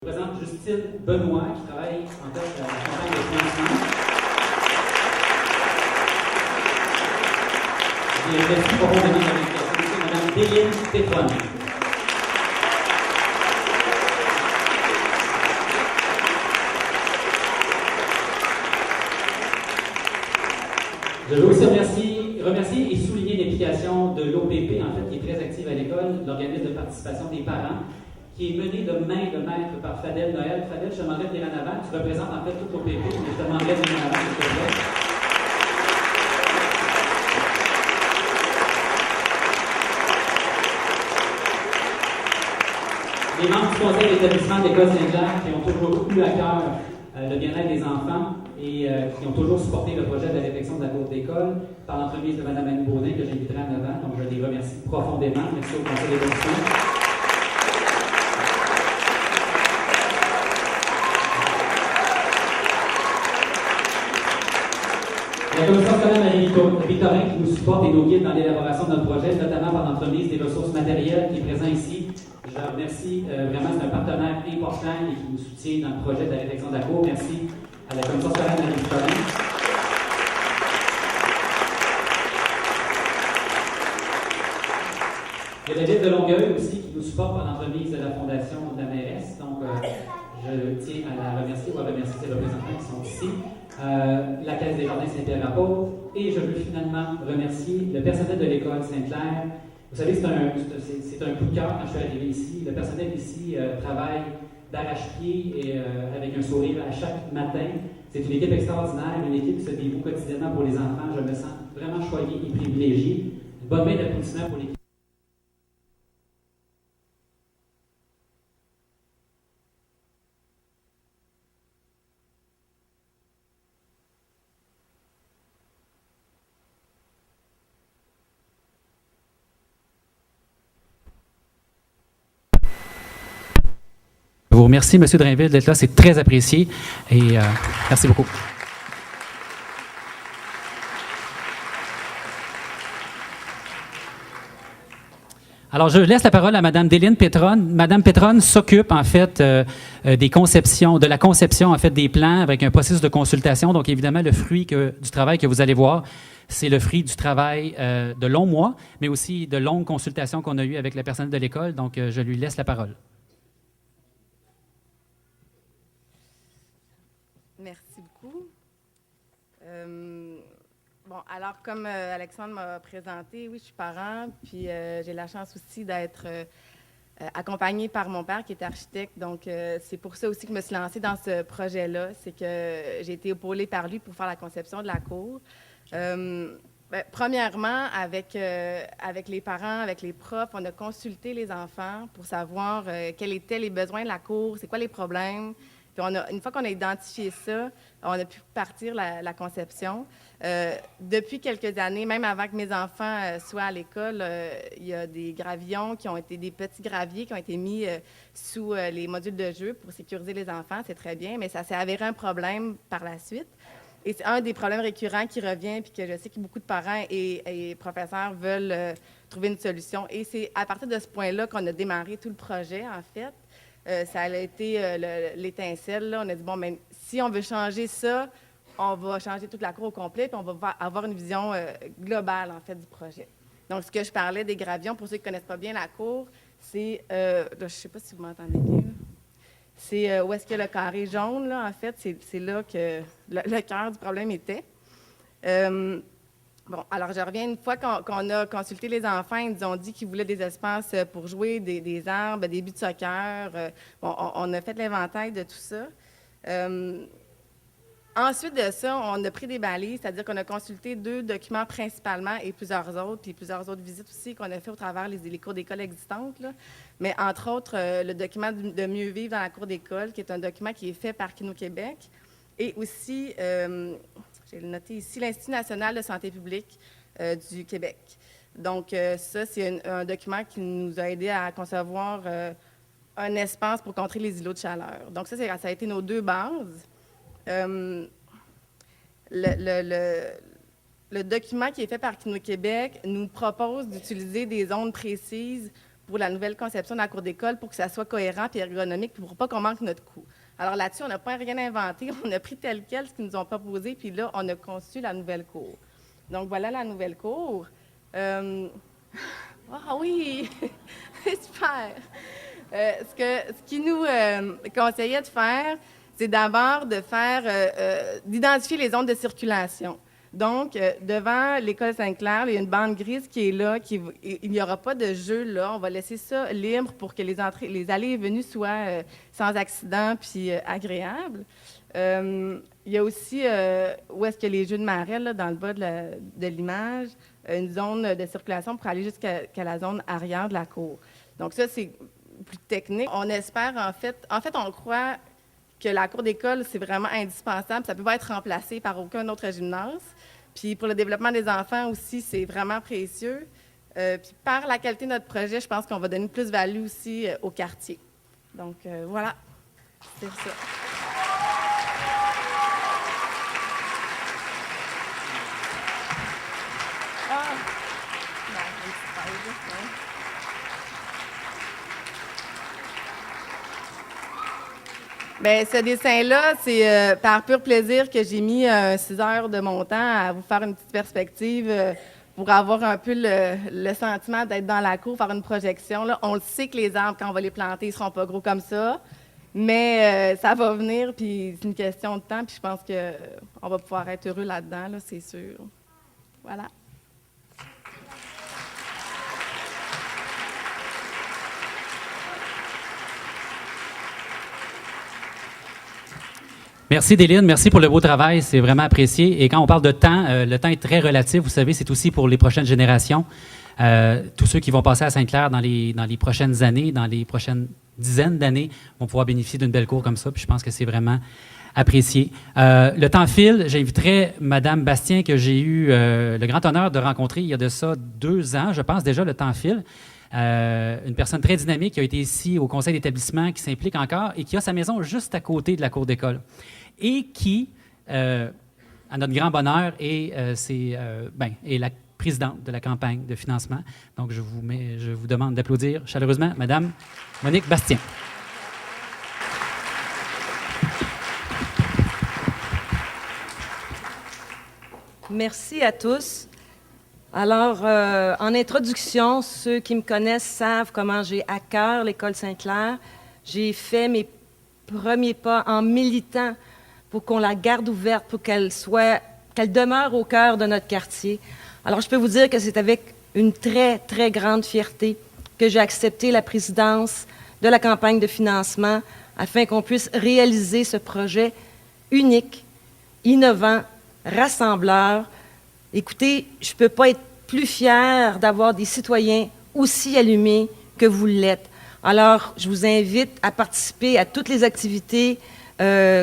Je présente Justine Benoît, qui travaille en fait à la campagne de financement. Et merci pour vos demandes d'invitation. C'est Mme Déline Pétron. Je veux aussi remercier et souligner l'implication de l'OPP, en fait, qui est très active à l'école, l'organisme de participation des parents, qui est mené de main de maître par Fadel Noël. Fadel, je te demanderais de venir en avant. Tu représentes en fait toute l'OPP, mais je te demanderais de venir en avant, s'il te plaît. Les membres du conseil d'établissement de l'École Saint-Jacques qui ont toujours eu à cœur le bien-être des enfants et qui ont toujours supporté le projet de la réflexion de la cour d'école par l'entremise de Mme Annie Baudin, que j'inviterai en avant. Donc, je les remercie profondément. Merci au conseil d'établissement. La commission scolaire Marie-Victorin qui nous supporte et nous guide dans l'élaboration de notre projet, notamment par l'entremise des ressources matérielles qui est présent ici. Je la remercie vraiment, c'est un partenaire important et qui nous soutient dans le projet de la réflexion de la cour. Merci à la commission scolaire Marie-Victorin. Il y a la ville de Longueuil aussi qui nous supporte par l'entremise de la fondation de la mairesse. Donc, je tiens à la remercier ou à remercier ses représentants qui sont ici. La Caisse des Jardins Saint-Pierre-Apôtre, et je veux finalement remercier le personnel de l'école Sainte-Claire. Vous savez, c'est un coup de cœur quand je suis arrivé ici. Le personnel ici travaille d'arrache-pied et avec un sourire à chaque matin. C'est une équipe extraordinaire, une équipe qui se dévoue quotidiennement pour les enfants. Je me sens vraiment choyé et privilégié. Une bonne main d'applaudissements pour l'équipe. Je vous remercie, M. Drainville, d'être là. C'est très apprécié. Et merci beaucoup. Alors, je laisse la parole à Mme Déline Pétron. Mme Pétron s'occupe, en fait, des conceptions, de la conception, en fait, des plans avec un processus de consultation. Donc, évidemment, le fruit du travail que vous allez voir, c'est le fruit du travail de longs mois, mais aussi de longues consultations qu'on a eues avec le personnel de l'école. Donc, je lui laisse la parole. Merci beaucoup. Bon, alors, comme Alexandre m'a présenté, oui, je suis parent, puis j'ai la chance aussi d'être accompagnée par mon père qui est architecte. Donc, c'est pour ça aussi que je me suis lancée dans ce projet-là. C'est que j'ai été épaulée par lui pour faire la conception de la cour. Premièrement, avec les parents, avec les profs, on a consulté les enfants pour savoir quels étaient les besoins de la cour, c'est quoi les problèmes. Puis une fois qu'on a identifié ça, on a pu partir la conception. Depuis quelques années, même avant que mes enfants soient à l'école, il y a des gravillons des petits graviers qui ont été mis sous les modules de jeu pour sécuriser les enfants. C'est très bien, mais ça s'est avéré un problème par la suite. Et c'est un des problèmes récurrents qui revient, puis que je sais que beaucoup de parents et professeurs veulent trouver une solution. Et c'est à partir de ce point-là qu'on a démarré tout le projet, en fait. Ça a été l'étincelle. Là. On a dit, bon, mais si on veut changer ça, on va changer toute la cour au complet, puis on va avoir une vision globale, en fait, du projet. Donc, ce que je parlais des gravillons, pour ceux qui ne connaissent pas bien la cour, c'est, je ne sais pas si vous m'entendez bien, là. C'est où est-ce qu'il y a le carré jaune, là, en fait, c'est là que le cœur du problème était. Bon, alors je reviens, une fois qu'on a consulté les enfants, ils nous ont dit qu'ils voulaient des espaces pour jouer, des arbres, des buts de soccer. Bon, on a fait l'inventaire de tout ça. Ensuite de ça, on a pris des balises, c'est-à-dire qu'on a consulté 2 documents principalement et plusieurs autres, puis plusieurs autres visites aussi qu'on a fait au travers les cours d'école existantes, là. Mais entre autres, le document de mieux vivre dans la cour d'école, qui est un document qui est fait par Kino Québec, et aussi, j'ai noté ici, l'Institut national de santé publique du Québec. Donc, ça, c'est un document qui nous a aidé à concevoir un espace pour contrer les îlots de chaleur. Donc, ça a été nos 2 bases. Le document qui est fait par Kino Québec nous propose d'utiliser des zones précises pour la nouvelle conception de la cour d'école pour que ça soit cohérent et ergonomique, puis pour pas qu'on manque notre coût. Alors là-dessus, on n'a pas rien inventé, on a pris tel quel ce qu'ils nous ont proposé, puis là, on a conçu la nouvelle cour. Donc voilà la nouvelle cour. Ah oui, super! Ce qui nous conseillait de faire, c'est d'abord d'identifier les zones de circulation. Donc, devant l'école Sainte-Claire, il y a une bande grise qui est là. Il n'y aura pas de jeu là. On va laisser ça libre pour que les allées et venues soient sans accident puis agréables. Il y a aussi, où est-ce que les jeux de marée, là, dans le bas de l'image, une zone de circulation pour aller jusqu'à la zone arrière de la cour. Donc ça, c'est plus technique. On espère, en fait, on croit que la cour d'école, c'est vraiment indispensable. Ça ne peut pas être remplacé par aucun autre gymnase. Puis pour le développement des enfants aussi, c'est vraiment précieux. Puis par la qualité de notre projet, je pense qu'on va donner une plus-value aussi au quartier. Donc voilà, c'est ça. Bien, ce dessin-là, c'est par pur plaisir que j'ai mis 6 heures de mon temps à vous faire une petite perspective pour avoir un peu le sentiment d'être dans la cour, faire une projection. Là. On le sait que les arbres, quand on va les planter, ils ne seront pas gros comme ça, mais ça va venir, puis c'est une question de temps, puis je pense qu'on va pouvoir être heureux là-dedans, là, c'est sûr. Voilà. Merci Déline, merci pour le beau travail, c'est vraiment apprécié. Et quand on parle de temps, le temps est très relatif, vous savez, c'est aussi pour les prochaines générations. Tous ceux qui vont passer à Sainte-Claire dans les prochaines années, dans les prochaines dizaines d'années, vont pouvoir bénéficier d'une belle cour comme ça, puis je pense que c'est vraiment apprécié. Le temps file, j'inviterai Mme Bastien, que j'ai eu le grand honneur de rencontrer il y a de ça 2 ans, je pense déjà, le temps file. Une personne très dynamique qui a été ici au conseil d'établissement, qui s'implique encore et qui a sa maison juste à côté de la cour d'école. Et qui, à notre grand bonheur, est la présidente de la campagne de financement. Donc, je vous demande d'applaudir chaleureusement Mme Monique Bastien. Merci à tous. Alors, en introduction, ceux qui me connaissent savent comment j'ai à cœur l'École Sainte-Claire. J'ai fait mes premiers pas en militant pour qu'on la garde ouverte, pour qu'elle demeure au cœur de notre quartier. Alors, je peux vous dire que c'est avec une très, très grande fierté que j'ai accepté la présidence de la campagne de financement afin qu'on puisse réaliser ce projet unique, innovant, rassembleur. Écoutez, je ne peux pas être plus fière d'avoir des citoyens aussi allumés que vous l'êtes. Alors, je vous invite à participer à toutes les activités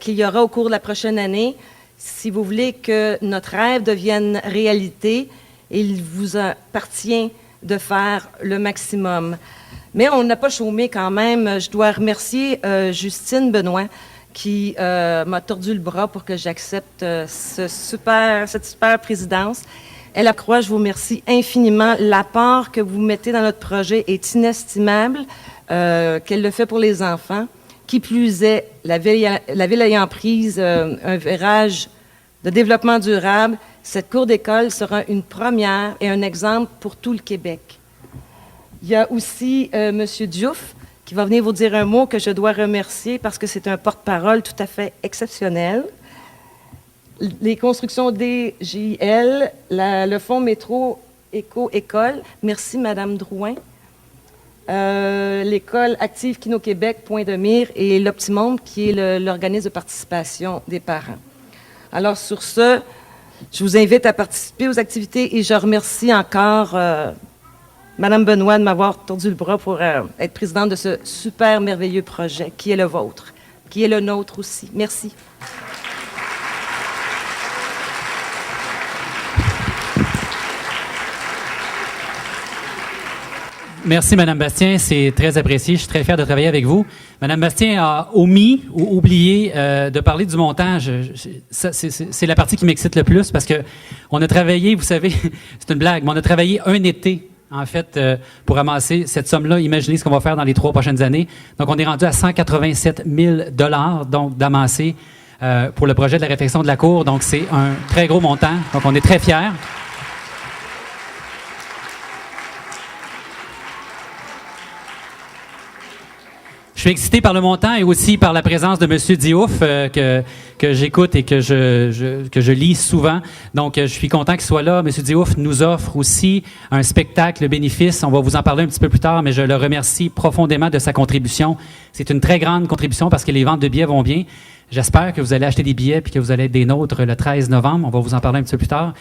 qu'il y aura au cours de la prochaine année. Si vous voulez que notre rêve devienne réalité, il vous appartient de faire le maximum. Mais on n'a pas chômé quand même. Je dois remercier Justine Benoît qui m'a tordu le bras pour que j'accepte cette super présidence. Elle Croix, je vous remercie infiniment. L'apport que vous mettez dans notre projet est inestimable, qu'elle le fait pour les enfants. Qui plus est, la ville ayant prise un virage de développement durable, cette cour d'école sera une première et un exemple pour tout le Québec. Il y a aussi M. Diouf qui va venir vous dire un mot que je dois remercier parce que c'est un porte-parole tout à fait exceptionnel. Les constructions DJL, le fonds métro éco-école, merci Mme Drouin. L'école Active Kino Québec, Point de Mire et l'Optimum, qui est l'organisme de participation des parents. Alors, sur ce, je vous invite à participer aux activités et je remercie encore Mme Benoît de m'avoir tordu le bras pour être présidente de ce super merveilleux projet qui est le vôtre, qui est le nôtre aussi. Merci. Merci, Mme Bastien. C'est très apprécié. Je suis très fier de travailler avec vous. Mme Bastien a omis ou oublié de parler du montant. C'est la partie qui m'excite le plus parce que on a travaillé, vous savez, c'est une blague, mais on a travaillé un été en fait, pour ramasser cette somme-là. Imaginez ce qu'on va faire dans les 3 prochaines années. Donc, on est rendu à 187 000 donc d'amasser pour le projet de la réfection de la cour. Donc, c'est un très gros montant. Donc, on est très fiers. Je suis excité par le montant et aussi par la présence de M. Diouf, que j'écoute et que je lis souvent. Donc, je suis content qu'il soit là. M. Diouf nous offre aussi un spectacle bénéfice. On va vous en parler un petit peu plus tard, mais je le remercie profondément de sa contribution. C'est une très grande contribution parce que les ventes de billets vont bien. J'espère que vous allez acheter des billets et que vous allez être des nôtres le 13 novembre. On va vous en parler un petit peu plus tard.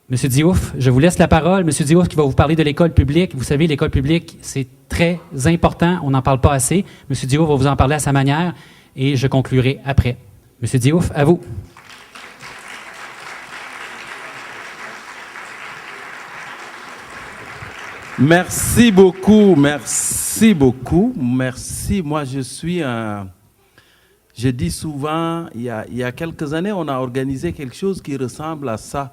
Monsieur Diouf, je vous laisse la parole. Monsieur Diouf qui va vous parler de l'école publique. Vous savez, l'école publique, c'est très important. On n'en parle pas assez. Monsieur Diouf va vous en parler à sa manière et je conclurai après. Monsieur Diouf, à vous. Merci beaucoup, merci beaucoup. Merci. Moi, je suis un... Je dis souvent, il y a quelques années, on a organisé quelque chose qui ressemble à ça,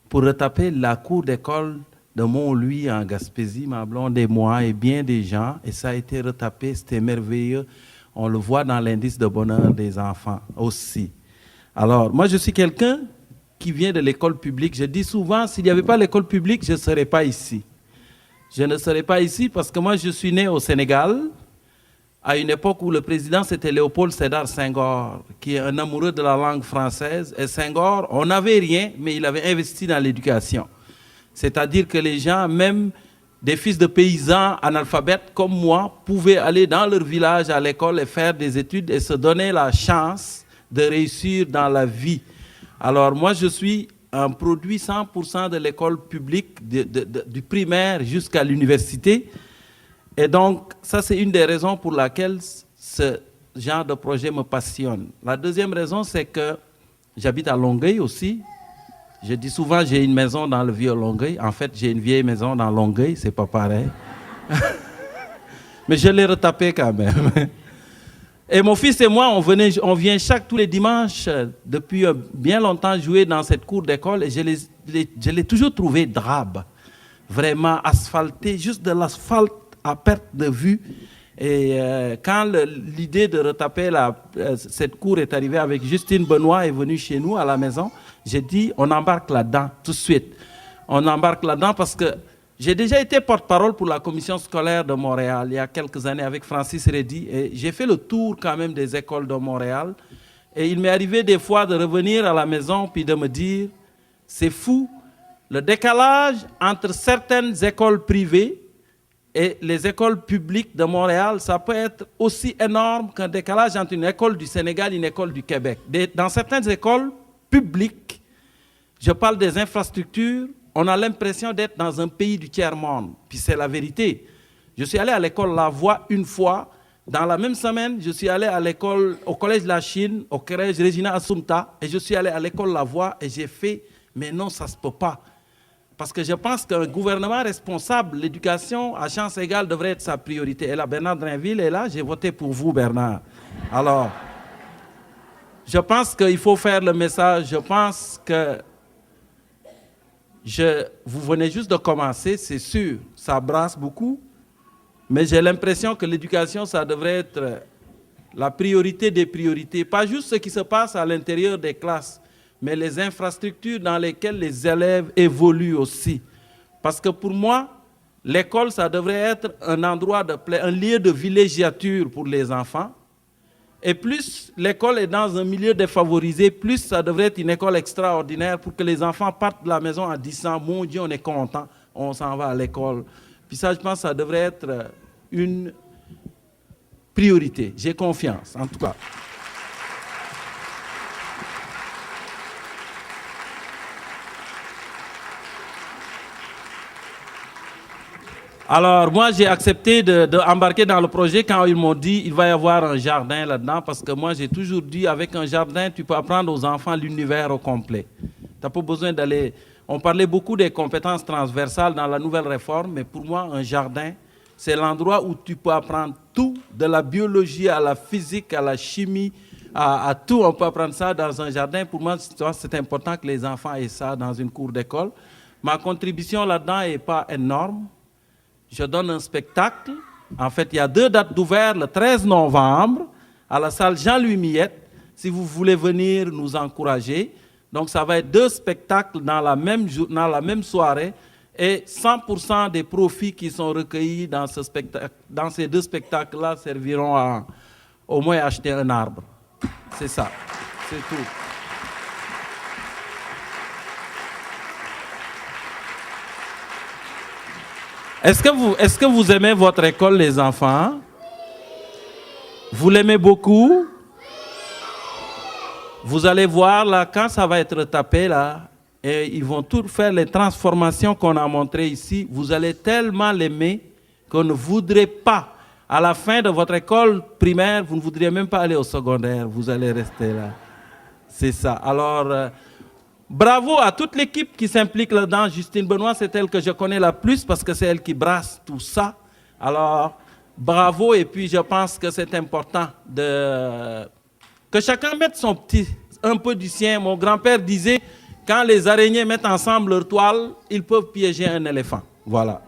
pour retaper la cour d'école de Montlouis en Gaspésie, ma blonde et moi, et bien des gens. Et ça a été retapé, c'était merveilleux. On le voit dans l'indice de bonheur des enfants aussi. Alors, moi, je suis quelqu'un qui vient de l'école publique. Je dis souvent, s'il n'y avait pas l'école publique, je ne serais pas ici. Je ne serais pas ici parce que moi, je suis né au Sénégal, à une époque où le président, c'était Léopold Sédar Senghor, qui est un amoureux de la langue française. Et Senghor, on n'avait rien, mais il avait investi dans l'éducation. C'est-à-dire que les gens, même des fils de paysans analphabètes comme moi, pouvaient aller dans leur village à l'école et faire des études et se donner la chance de réussir dans la vie. Alors moi, je suis un produit 100% de l'école publique, du primaire jusqu'à l'université. Et donc, ça, c'est une des raisons pour laquelle ce genre de projet me passionne. La deuxième raison, c'est que j'habite à Longueuil aussi. Je dis souvent, j'ai une maison dans le vieux Longueuil. En fait, j'ai une vieille maison dans Longueuil, c'est pas pareil. Mais je l'ai retapé quand même. Et mon fils et moi, on vient tous les dimanches, depuis bien longtemps, jouer dans cette cour d'école. Et je l'ai toujours trouvé drabe, vraiment asphalté, juste de l'asphalte à perte de vue. Et quand l'idée de retaper cette cour est arrivée avec Justine Benoît, est venue chez nous à la maison, j'ai dit, on embarque là-dedans tout de suite. On embarque là-dedans parce que j'ai déjà été porte-parole pour la commission scolaire de Montréal il y a quelques années avec Francis Reddy. Et j'ai fait le tour quand même des écoles de Montréal. Et il m'est arrivé des fois de revenir à la maison puis de me dire, c'est fou, le décalage entre certaines écoles privées et les écoles publiques de Montréal, ça peut être aussi énorme qu'un décalage entre une école du Sénégal et une école du Québec. Dans certaines écoles publiques, je parle des infrastructures, on a l'impression d'être dans un pays du tiers-monde. Puis c'est la vérité. Je suis allé à l'école La Voix une fois. Dans la même semaine, je suis allé à l'école, au collège de la Chine, au collège Regina Assumpta, et je suis allé à l'école La Voix et j'ai fait, mais non, ça ne se peut pas. Parce que je pense qu'un gouvernement responsable, l'éducation à chance égale devrait être sa priorité. Et là, Bernard Drainville est là, j'ai voté pour vous, Bernard. Alors, je pense qu'il faut faire le message. Je pense que vous venez juste de commencer, c'est sûr, ça brasse beaucoup. Mais j'ai l'impression que l'éducation, ça devrait être la priorité des priorités. Pas juste ce qui se passe à l'intérieur des classes, mais les infrastructures dans lesquelles les élèves évoluent aussi. Parce que pour moi, l'école, ça devrait être un endroit un lieu de villégiature pour les enfants. Et plus l'école est dans un milieu défavorisé, plus ça devrait être une école extraordinaire pour que les enfants partent de la maison en disant « Mon Dieu, on est content, on s'en va à l'école ». Puis ça, je pense que ça devrait être une priorité. J'ai confiance, en tout cas. Alors, moi, j'ai accepté d'embarquer dans le projet quand ils m'ont dit qu'il va y avoir un jardin là-dedans, parce que moi, j'ai toujours dit, avec un jardin, tu peux apprendre aux enfants l'univers au complet. Tu n'as pas besoin d'aller... On parlait beaucoup des compétences transversales dans la nouvelle réforme, mais pour moi, un jardin, c'est l'endroit où tu peux apprendre tout, de la biologie à la physique, à la chimie, à tout. On peut apprendre ça dans un jardin. Pour moi, c'est important que les enfants aient ça dans une cour d'école. Ma contribution là-dedans n'est pas énorme. je donne un spectacle. En fait, il y a 2 dates d'ouvert, le 13 novembre, à la salle Jean-Louis Miette, si vous voulez venir nous encourager. Donc, ça va être 2 spectacles dans la même soirée, et 100% des profits qui sont recueillis dans ces 2 spectacles-là serviront à au moins acheter un arbre. C'est ça, c'est tout. Est-ce que vous aimez votre école, les enfants? Vous l'aimez beaucoup? Vous allez voir, là, quand ça va être tapé, là, et ils vont tout faire les transformations qu'on a montrées ici, vous allez tellement l'aimer qu'on ne voudrez pas. À la fin de votre école primaire, vous ne voudriez même pas aller au secondaire, vous allez rester là. C'est ça. Alors, bravo à toute l'équipe qui s'implique là-dedans. Justine Benoît, c'est elle que je connais la plus parce que c'est elle qui brasse tout ça. Alors, bravo, et puis je pense que c'est important que chacun mette un peu du sien. Mon grand-père disait, quand les araignées mettent ensemble leur toile, ils peuvent piéger un éléphant. Voilà.